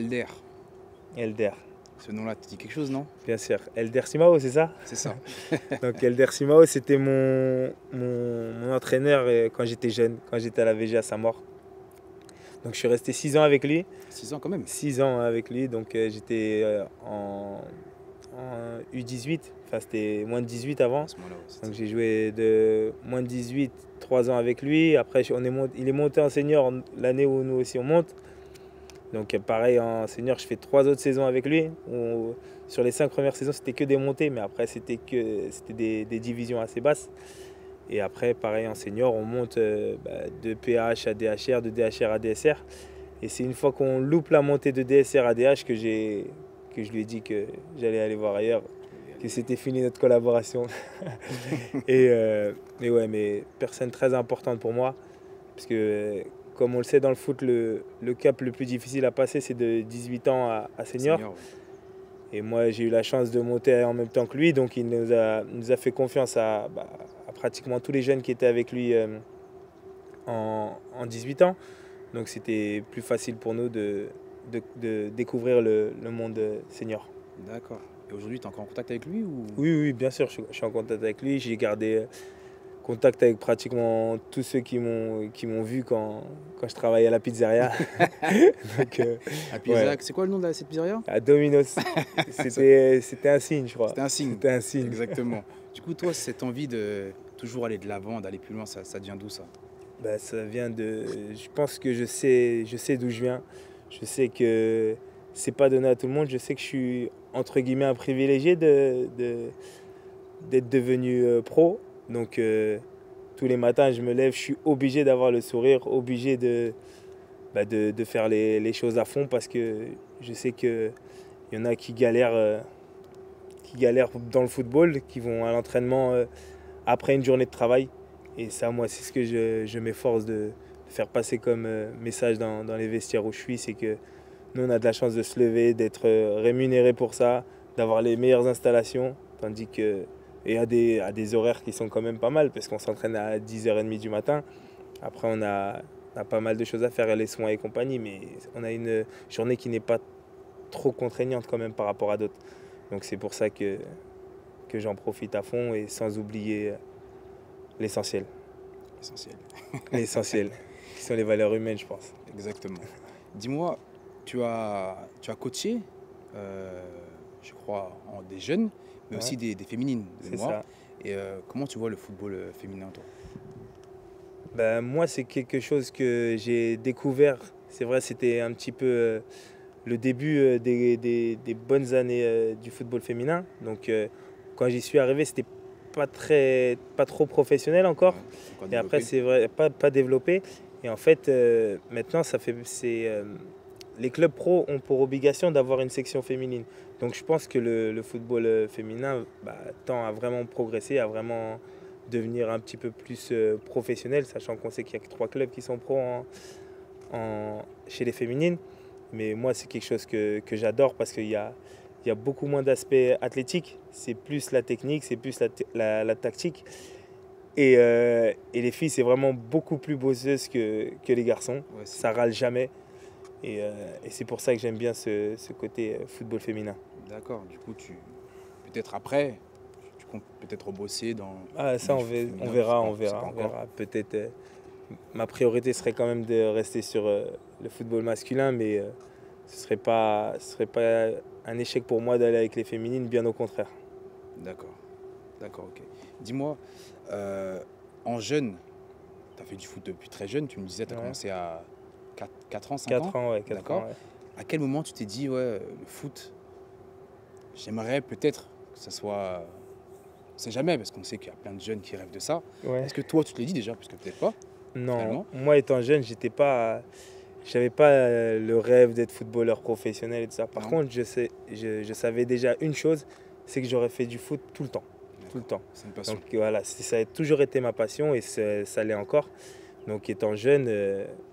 Elder, Elder. ce nom-là te dit quelque chose, non? Bien sûr. Elder Simao, c'est ça? C'est ça. Donc Elder Simao, c'était mon entraîneur quand j'étais jeune, quand j'étais à la VG à Saint-Maur. Donc je suis resté 6 ans avec lui. 6 ans quand même. 6 ans avec lui, donc j'étais en U18, enfin c'était moins de 18 avant. À ce moment-là, ouais, Donc j'ai joué de moins de 18, 3 ans avec lui. Après il est monté en senior l'année où nous aussi on monte. Donc pareil en senior, je fais 3 autres saisons avec lui. Sur les 5 premières saisons, c'était que des montées, mais après c'était des divisions assez basses. Et après, pareil en senior, on monte de PH à DHR, de DHR à DSR. Et c'est une fois qu'on loupe la montée de DSR à DH que je lui ai dit que j'allais aller voir ailleurs, que c'était fini notre collaboration. Mais ouais, mais personne très importante pour moi, parce que comme on le sait dans le foot, le cap le plus difficile à passer, c'est de 18 ans à senior. Senior, ouais. Et moi, j'ai eu la chance de monter en même temps que lui, donc il nous a fait confiance à pratiquement tous les jeunes qui étaient avec lui en 18 ans. Donc c'était plus facile pour nous de découvrir le monde senior. D'accord. Et aujourd'hui, tu es encore en contact avec lui ou... Oui, bien sûr, je suis en contact avec lui. J'ai gardé contact avec pratiquement tous ceux qui m'ont vu quand je travaillais à la pizzeria. Donc, La pizzeria, ouais. c'est quoi le nom de cette pizzeria? À Domino's. C'était un signe, je crois. C'était un signe. C'était un signe. Exactement. Du coup, toi, cette envie de toujours aller de l'avant, d'aller plus loin, ça vient d'où ça? Bah, ça vient de. Je pense que je sais d'où je viens. Je sais que c'est pas donné à tout le monde. Je sais que je suis entre guillemets un privilégié d'être devenu pro. Donc tous les matins, je me lève, je suis obligé d'avoir le sourire, obligé de faire les choses à fond parce que je sais qu'il y en a qui galèrent dans le football, qui vont à l'entraînement après une journée de travail. Et ça, moi, c'est ce que je m'efforce de faire passer comme message dans les vestiaires où je suis. C'est que nous, on a de la chance de se lever, d'être rémunéré pour ça, d'avoir les meilleures installations. Tandis que, et à des horaires qui sont quand même pas mal, parce qu'on s'entraîne à 10h30 du matin. Après, on a pas mal de choses à faire, les soins et compagnie. Mais on a une journée qui n'est pas trop contraignante quand même par rapport à d'autres. Donc c'est pour ça que j'en profite à fond et sans oublier l'essentiel. Essentiel. L'essentiel, qui sont les valeurs humaines, je pense. Exactement. Dis-moi, tu as coaché, je crois, des jeunes, mais Ouais. aussi des féminines de C'est mémoire. ça. Et comment tu vois le football féminin, toi? Ben, moi, c'est quelque chose que j'ai découvert. C'est vrai, c'était un petit peu le début des bonnes années du football féminin. Donc, quand j'y suis arrivé, c'était pas trop professionnel encore. Ouais, Et après, c'est vrai, pas développé. Et en fait, maintenant, les clubs pro ont pour obligation d'avoir une section féminine. Donc je pense que le football féminin tend à vraiment progresser, à vraiment devenir un petit peu plus professionnel, sachant qu'on sait qu'il n'y a que 3 clubs qui sont pro chez les féminines. Mais moi, c'est quelque chose que j'adore parce qu'il y a beaucoup moins d'aspects athlétiques. C'est plus la technique, c'est plus la tactique. Et les filles, c'est vraiment beaucoup plus bosseuses que les garçons. Ouais, ça râle jamais. Et c'est pour ça que j'aime bien ce côté football féminin. D'accord. Du coup, peut-être après, tu comptes peut-être rebosser dans... Ah, ça, on verra. Peut-être, ma priorité serait quand même de rester sur le football masculin, mais ce serait pas un échec pour moi d'aller avec les féminines, bien au contraire. D'accord, ok. Dis-moi, en jeune, tu as fait du foot depuis très jeune, tu me disais, tu as commencé à 4 ans, 5 ans? 4 ans, ouais. 4 ans, ouais. À quel moment tu t'es dit, ouais, le foot, j'aimerais peut-être que ça soit... On sait jamais, parce qu'on sait qu'il y a plein de jeunes qui rêvent de ça. Ouais. Est-ce que toi, tu te l'es dit déjà? Parce que peut-être pas. Non, Finalement. moi étant jeune, j'avais pas le rêve d'être footballeur professionnel et tout ça. Par Non. contre, je savais déjà une chose, c'est que j'aurais fait du foot tout le temps. Tout le temps. C'est une passion. Donc voilà, ça a toujours été ma passion et ça l'est encore. Donc étant jeune,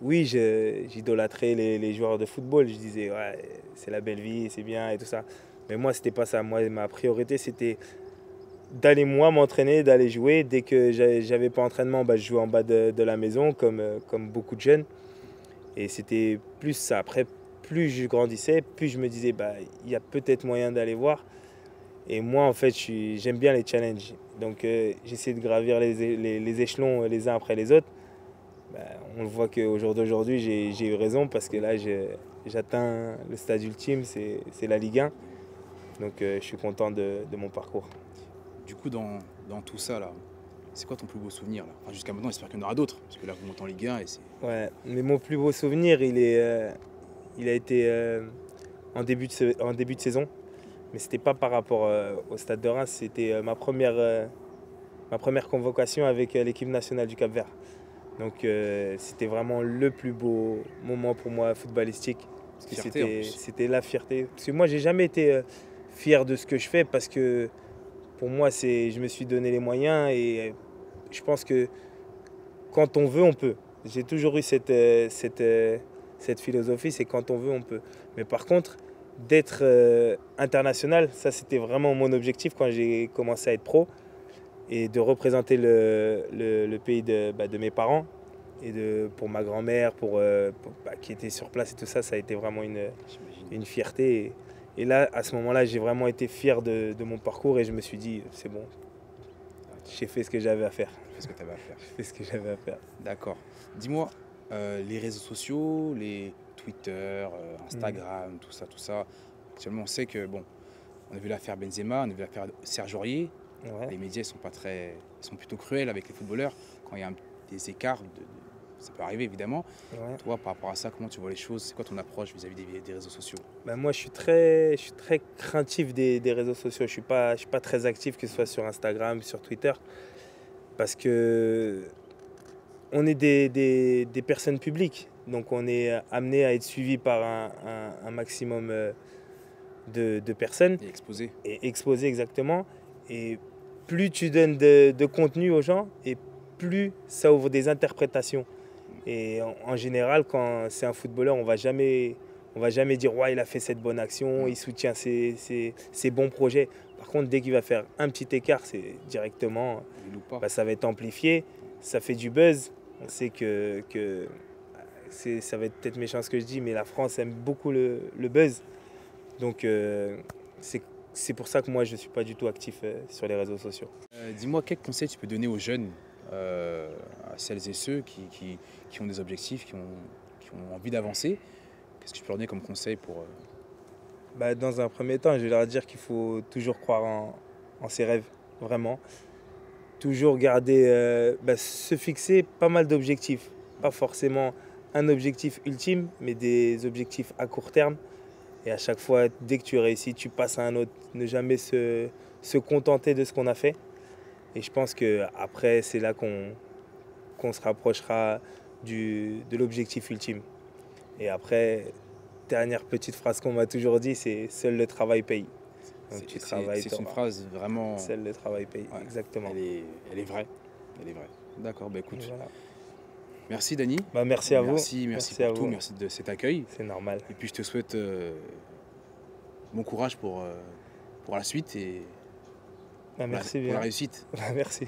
oui, j'idolâtrais les joueurs de football. Je disais, ouais, c'est la belle vie, c'est bien et tout ça. Mais moi, c'était pas ça. Moi, ma priorité, c'était d'aller moi m'entraîner, d'aller jouer. Dès que j'avais pas entraînement, je jouais en bas de la maison comme beaucoup de jeunes. Et c'était plus ça. Après, plus je grandissais, plus je me disais, bah, il y a peut-être moyen d'aller voir. Et moi, en fait, j'aime bien les challenges. Donc, j'essaie de gravir les échelons les uns après les autres. Bah, on le voit qu'au jour d'aujourd'hui, j'ai eu raison parce que là, j'atteins le stade ultime, c'est la Ligue 1. Donc, je suis content de mon parcours. Du coup, dans tout ça, là, c'est quoi ton plus beau souvenir là? Enfin, jusqu'à maintenant, j'espère qu'il y en aura d'autres, parce que là, vous montez en Ligue 1 et c'est... Ouais, mais mon plus beau souvenir, il a été en début de saison. Mais ce n'était pas par rapport au Stade de Reims, c'était ma première convocation avec l'équipe nationale du Cap-Vert. Donc c'était vraiment le plus beau moment pour moi footballistique. Parce que c'était la fierté. Parce que moi, j'ai jamais été fier de ce que je fais parce que pour moi, je me suis donné les moyens et je pense que quand on veut, on peut. J'ai toujours eu cette philosophie, c'est quand on veut, on peut. Mais par contre, d'être international, ça c'était vraiment mon objectif quand j'ai commencé à être pro et de représenter le pays de mes parents et pour ma grand-mère qui était sur place et tout ça, ça a été vraiment une fierté. Et là, à ce moment-là, j'ai vraiment été fier de mon parcours et je me suis dit, c'est bon, j'ai fait ce que j'avais à faire. Ce que tu avais à faire. J'ai fait ce que j'avais à faire. D'accord. Dis-moi, les réseaux sociaux, les Twitter, Instagram, tout ça. Actuellement, on sait que, bon, on a vu l'affaire Benzema, on a vu l'affaire Serge Aurier. Ouais. Les médias ils sont plutôt cruels avec les footballeurs. Quand il y a des écarts, ça peut arriver évidemment. Ouais. Toi, par rapport à ça, comment tu vois les choses? C'est quoi ton approche vis-à-vis des réseaux sociaux? Ben moi, je suis très craintif des réseaux sociaux. Je suis pas très actif, que ce soit sur Instagram, sur Twitter, parce que on est des personnes publiques. Donc, on est amené à être suivi par un maximum de personnes. Et exposé. Et exposé, exactement. Et plus tu donnes de contenu aux gens, et plus ça ouvre des interprétations. Et en général, quand c'est un footballeur, on va jamais dire ouais, il a fait cette bonne action, il soutient ses bons projets. Par contre, dès qu'il va faire un petit écart, c'est directement, ça va être amplifié, ça fait du buzz. On sait que ça va être peut-être méchant ce que je dis, mais la France aime beaucoup le buzz. Donc c'est pour ça que moi, je ne suis pas du tout actif sur les réseaux sociaux. Dis-moi, quel conseil tu peux donner aux jeunes, à celles et ceux qui ont des objectifs, qui ont envie d'avancer? Qu'est-ce que tu peux leur donner comme conseil pour... Dans un premier temps, je vais leur dire qu'il faut toujours croire en ses rêves, vraiment. Toujours garder, se fixer pas mal d'objectifs. Pas forcément un objectif ultime, mais des objectifs à court terme. Et à chaque fois, dès que tu réussis, tu passes à un autre. Ne jamais se contenter de ce qu'on a fait. Et je pense qu'après, c'est là qu'on se rapprochera de l'objectif ultime. Et après, dernière petite phrase qu'on m'a toujours dit, c'est « seul le travail paye ». C'est une phrase vraiment... Seul le travail paye, ouais, exactement. Elle est vraie. D'accord, écoute. Voilà. Merci Dany. Merci à vous. Merci pour tout, merci de cet accueil. C'est normal. Et puis je te souhaite bon courage pour la suite et merci pour la réussite. Merci.